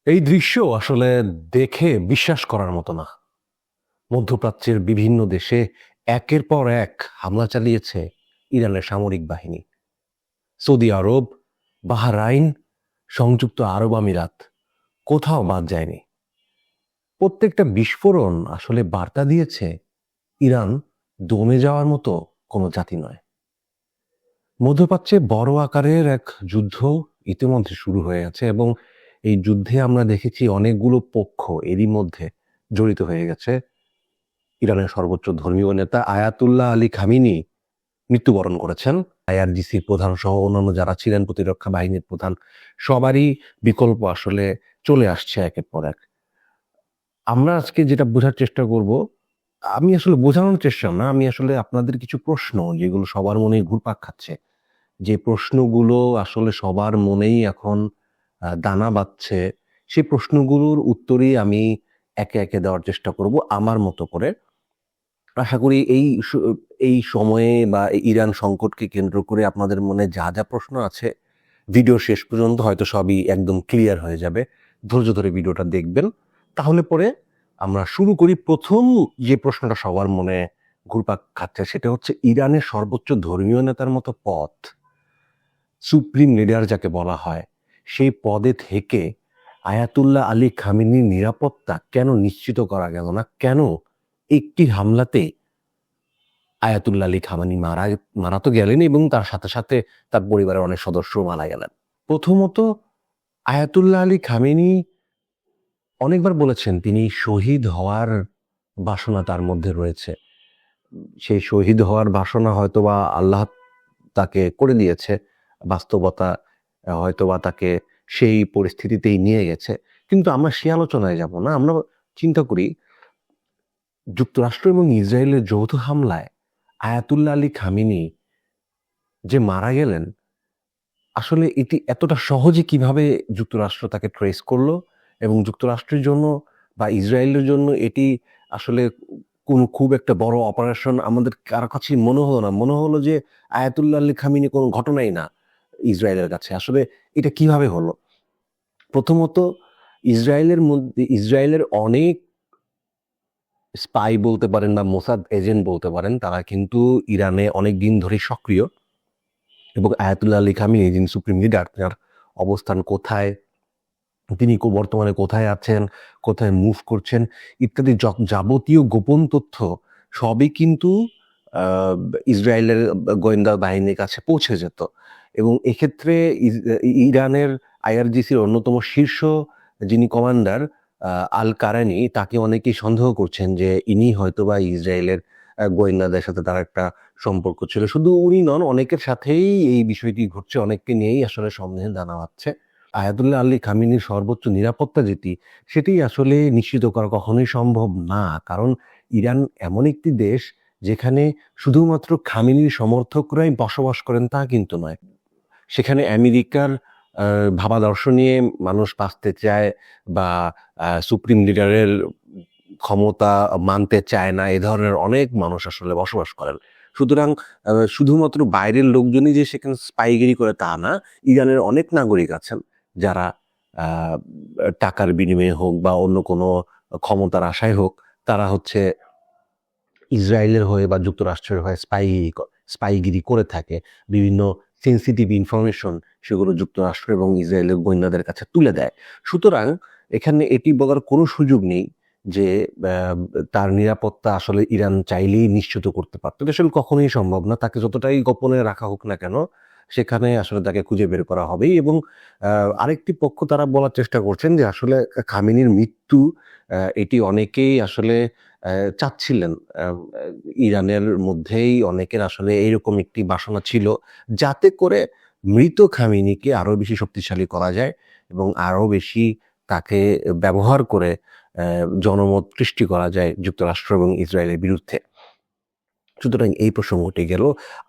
এই দৃশ্য আসলে দেখে বিশ্বাস করার মতো না। মধ্যপ্রাচ্যের বিভিন্ন দেশে একের পর এক হামলা চালিয়েছে ইরানের সামরিক বাহিনী। সৌদি আরব, বাহরাইন, সংযুক্ত আরব আমিরাত কোথাও বাদ যায়নি। প্রত্যেকটা বিস্ফোরণ আসলে বার্তা দিয়েছে ইরান দমে যাওয়ার মতো কোনো জাতি নয়। মধ্যপ্রাচ্যে বড় আকারের এক যুদ্ধ ইতিমধ্যে শুরু হয়ে গেছে এবং এই যুদ্ধে আমরা দেখেছি অনেকগুলো পক্ষ এরই মধ্যে জড়িত হয়ে গেছে। ইরানের সর্বোচ্চ ধর্মীয় নেতা আয়াতুল্লাহ আলী খামিনি মৃত্যুবরণ করেছেন। আইআরজিসির প্রধান সহ অন্যান্য যারা ছিলেন, প্রতিরক্ষা বাহিনীর প্রধান, সবারই বিকল্প আসলে চলে আসছে একের পর এক। আমরা আজকে যেটা বোঝার চেষ্টা করব, আমি আসলে বোঝানোর চেষ্টা না, আমি আসলে আপনাদের কিছু প্রশ্ন যেগুলো সবার মনে ঘুরপাক খাচ্ছে, যে প্রশ্নগুলো আসলে সবার মনেই এখন দানা বাঁধছে, সেই প্রশ্নগুলোর উত্তরই আমি একে একে দেওয়ার চেষ্টা করব আমার মতো করে। আশা করি এই সময়ে বা এই ইরান সংকটকে কেন্দ্র করে আপনাদের মনে যা যা প্রশ্ন আছে ভিডিও শেষ পর্যন্ত হয়তো সবই একদম ক্লিয়ার হয়ে যাবে। ধৈর্য ধরে ভিডিওটা দেখবেন। তাহলে পরে আমরা শুরু করি। প্রথম যে প্রশ্নটা সবার মনে ঘুরপাক খাচ্ছে সেটা হচ্ছে ইরানের সর্বোচ্চ ধর্মীয় নেতার মতো পদ, সুপ্রিম লিডার যাকে বলা হয়, সেই পদে থেকে আয়াতুল্লাহ আলী খামেনির নিরাপত্তা কেন নিশ্চিত করা গেল না? কেন একটি হামলাতে আয়াতুল্লাহ আলী খামেনি মারা তো গেলেন এবং তার সাথে সাথে তার পরিবারের অনেক সদস্য মারা গেলেন। প্রথমত, আয়াতুল্লাহ আলী খামেনি অনেকবার বলেছেন তিনি শহীদ হওয়ার বাসনা তার মধ্যে রয়েছে। সেই শহীদ হওয়ার বাসনা হয়তোবা আল্লাহ তাকে করে দিয়েছে, বাস্তবতা হয়তোবা তাকে সেই পরিস্থিতিতেই নিয়ে গেছে। কিন্তু আমরা সে আলোচনায় যাব না। আমরা চিন্তা করি যুক্তরাষ্ট্র এবং ইসরায়েলের যৌথ হামলায় আয়াতুল্লাহ আলী খামেনি যে মারা গেলেন, আসলে এটি এতটা সহজে কিভাবে যুক্তরাষ্ট্র তাকে ট্রেস করলো এবং যুক্তরাষ্ট্রের জন্য বা ইসরায়েলের জন্য এটি আসলে কোনো খুব একটা বড় অপারেশন আমাদের কারো কাছেই মনে হলো না। মনে হলো যে আয়াতুল্লাহ আলী খামেনি কোনো ঘটনাই না ইসরায়েলের কাছে। আসলে এটা কিভাবে হলো? প্রথমত, ইসরায়েলের অনেক স্পাই বলতে পারেন বা মোসাদ এজেন্ট বলতে পারেন, তারা কিন্তু ইরানে অনেক দিন ধরেই সক্রিয় এবং আয়াতুল্লাহ আলী খামেনি যিনি সুপ্রিম লিডার, তার অবস্থান কোথায়, তিনি বর্তমানে কোথায় আছেন, কোথায় মুভ করছেন ইত্যাদি যাবতীয় গোপন তথ্য সবই কিন্তু আহ, ইসরায়েলের গোয়েন্দা বাহিনীর কাছে পৌঁছে যেত। এবং এক্ষেত্রে ইরানের আইআরজিসির অন্যতম শীর্ষ যিনি কমান্ডার আল কারানি, তাকে অনেকেই সন্দেহ করছেন যে ইনি হয়তোবা ইসরায়েলের গোয়েন্দাদের সাথে তার একটা সম্পর্ক ছিল। শুধু উনি নন, অনেকের সাথেই এই বিষয়টি ঘটছে, অনেককে নিয়েই আসলে সন্দেহে দানা বাঁধছে। আয়াতুল্লাহ আলী খামেনির সর্বোচ্চ নিরাপত্তা সেটি আসলে নিশ্চিত করা কখনোই সম্ভব না। কারণ ইরান এমন একটি দেশ যেখানে শুধুমাত্র খামেনির সমর্থকরাই বসবাস করেন তা কিন্তু নয়। সেখানে আমেরিকার ভাবাদর্শ নিয়ে মানুষ বাঁচতে চায় বা সুপ্রিম লিডারের ক্ষমতা মানতে চায় না, এ ধরনের অনেক মানুষ আসলে বসবাস করেন। সুতরাং শুধুমাত্র বাইরের লোকজনই যে সেখানে স্পাইগিরি করে তা না, ইরানের অনেক নাগরিক আছেন যারা আহ, টাকার বিনিময়ে হোক বা অন্য কোনো ক্ষমতার আশায় হোক, তারা হচ্ছে ইসরায়েলের হয়ে বা যুক্তরাষ্ট্রের হয়ে স্পাইগিরি করে থাকে। বিভিন্ন সেন্সিটিভ ইনফরমেশন সেগুলো যুক্তরাষ্ট্র এবং ইসরায়েলের গোয়েন্দাদের কাছে তুলে দেয়। সুতরাং এখানে এটি বলার কোনো সুযোগ নেই যে আহ, তার নিরাপত্তা আসলে ইরান চাইলেই নিশ্চিত করতে পারত। এটা আসলে কখনোই সম্ভব না। তাকে যতটাই গোপনে রাখা হোক না কেন, সেখানে আসলে তাকে খুঁজে বের করা হবেই। এবং আরেকটি পক্ষ তারা বলার চেষ্টা করছেন যে আসলে খামেনির মৃত্যু এটি অনেকেই আসলে চাচ্ছিলেন। ইরানের মধ্যেই অনেকের আসলে এইরকম একটি বাসনা ছিল, যাতে করে মৃত খামেনিকে আরো বেশি শক্তিশালী করা যায় এবং আরো বেশি তাকে ব্যবহার করে জনমত সৃষ্টি করা যায় যুক্তরাষ্ট্র এবং ইসরায়েলের বিরুদ্ধে। সুতরাং এই প্রসঙ্গ উঠে গেল।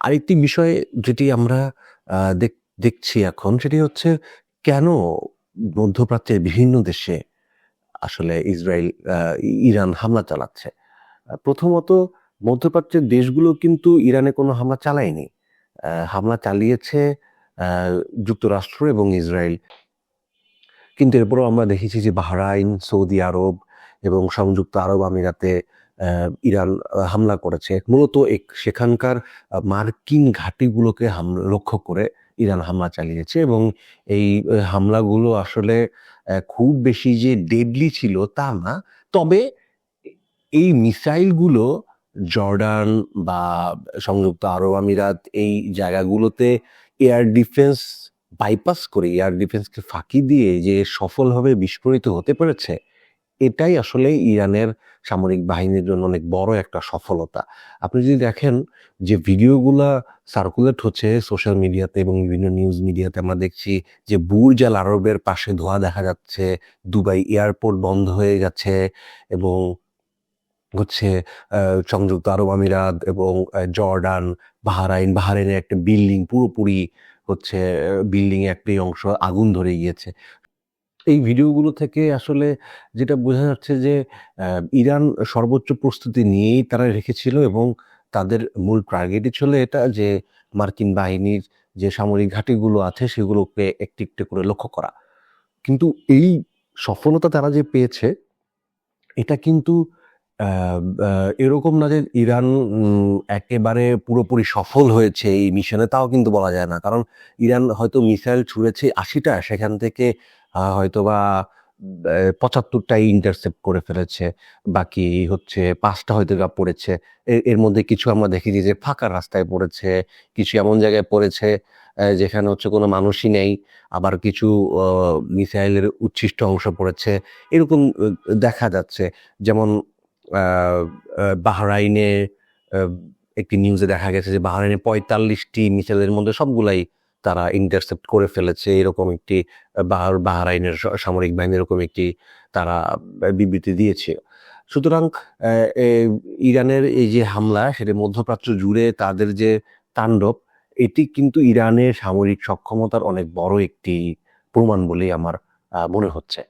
আরেকটি বিষয় যেটি আমরা দেখছি এখন, সেটি হচ্ছে কেন মধ্যপ্রাচ্যের বিভিন্ন দেশে আসলে ইরান হামলা চালাচ্ছে। প্রথমত, মধ্যপ্রাচ্যের দেশগুলো কিন্তু ইরানে কোনো হামলা চালায়নি। হামলা চালিয়েছে যুক্তরাষ্ট্র এবং ইসরায়েল। কিন্তু এরপরও আমরা দেখেছি যে বাহরাইন, সৌদি আরব এবং সংযুক্ত আরব আমিরাতে ইরান হামলা করেছে। মূলত সেখানকার মার্কিন ঘাঁটিগুলোকে লক্ষ্য করে ইরান হামলা চালিয়েছে এবং এই হামলাগুলো আসলে খুব বেশি যে ডেডলি ছিল তা না। তবে এই মিসাইলগুলো জর্ডান বা সংযুক্ত আরব আমিরাত এই জায়গাগুলোতে এয়ার ডিফেন্স বাইপাস করে, এয়ার ডিফেন্সকে ফাঁকি দিয়ে যে সফলভাবে বিস্ফোরিত হতে পেরেছে, এটাই আসলে ইরানের সামরিক বাহিনীর জন্য অনেক বড় একটা সফলতা। আপনি যদি দেখেন যে ভিডিওগুলা সার্কুলেট হচ্ছে সোশ্যাল মিডিয়াতে এবং বিভিন্ন নিউজ মিডিয়াতে, আমরা দেখছি যে বুর্জ আল আরবের পাশে ধোঁয়া দেখা যাচ্ছে, দুবাই এয়ারপোর্ট বন্ধ হয়ে গেছে এবং হচ্ছে সংযুক্ত আরব আমিরাত এবং জর্ডান, বাহরাইনের একটা বিল্ডিং পুরোপুরি হচ্ছে বিল্ডিং এর একটি অংশ আগুন ধরে গিয়েছে। এই ভিডিওগুলো থেকে আসলে যেটা বোঝা যাচ্ছে যে ইরান সর্বোচ্চ প্রস্তুতি নিয়েই তারা রেখেছিল এবং তাদের মূল টার্গেটই ছিল এটা যে মার্কিন বাহিনীর যে সামরিক ঘাঁটিগুলো আছে সেগুলোকে একটি একটি করে লক্ষ্য করা। কিন্তু এই সফলতা তারা যে পেয়েছে এটা কিন্তু এরকম না যে ইরান একেবারে পুরোপুরি সফল হয়েছে এই মিশনে, তাও কিন্তু বলা যায় না। কারণ ইরান হয়তো মিসাইল ছুঁড়েছে ৮০টা, সেখান থেকে হয়তোবা ৭৫টাই ইন্টারসেপ্ট করে ফেলেছে, বাকি হচ্ছে ৫টা হয়তোবা পড়েছে। এর মধ্যে কিছু আমরা দেখেছি যে ফাঁকা রাস্তায় পড়েছে, কিছু এমন জায়গায় পড়েছে যেখানে হচ্ছে কোনো মানুষই নেই, আবার কিছু মিসাইলের উচ্ছিষ্ট অংশ পড়েছে, এরকম দেখা যাচ্ছে। যেমন বাহরাইনে একটি নিউজে দেখা গেছে যে বাহরাইনে ৪৫টি মিসাইলের মধ্যে সবগুলাই তারা ইন্টারসেপ্ট করে ফেলেছে, এরকম একটি বাহরাইনের সামরিক বাহিনী এরকম একটি তারা বিবৃতি দিয়েছে। সুতরাং ইরানের এই যে হামলা, সেটা মধ্যপ্রাচ্য জুড়ে তাদের যে তাণ্ডব, এটি কিন্তু ইরানের সামরিক সক্ষমতার অনেক বড় একটি প্রমাণ বলেই আমার মনে হচ্ছে।